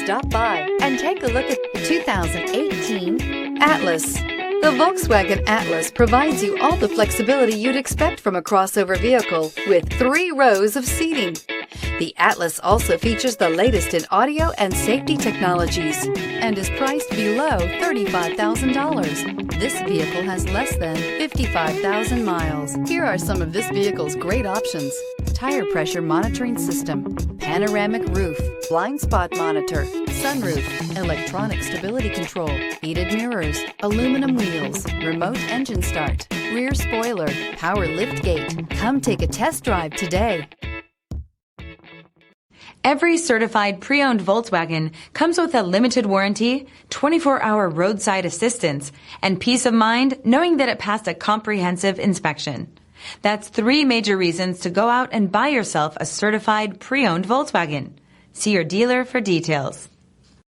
stop by and take a look at the 2018 Atlas. The Volkswagen Atlas provides you all the flexibility you'd expect from a crossover vehicle with 3 rows of seating. The Atlas also features the latest in audio and safety technologies and is priced below $35,000. This vehicle has less than 55,000 miles. Here are some of this vehicle's great options: tire pressure monitoring system, panoramic roof, blind spot monitor, sunroof, electronic stability control, heated mirrors, aluminum wheels, remote engine start, rear spoiler, power lift gate. Come take a test drive today. Every certified pre-owned Volkswagen comes with a limited warranty, 24-hour roadside assistance, and peace of mind knowing that it passed a comprehensive inspection. That's 3 major reasons to go out and buy yourself a certified pre-owned Volkswagen. See your dealer for details.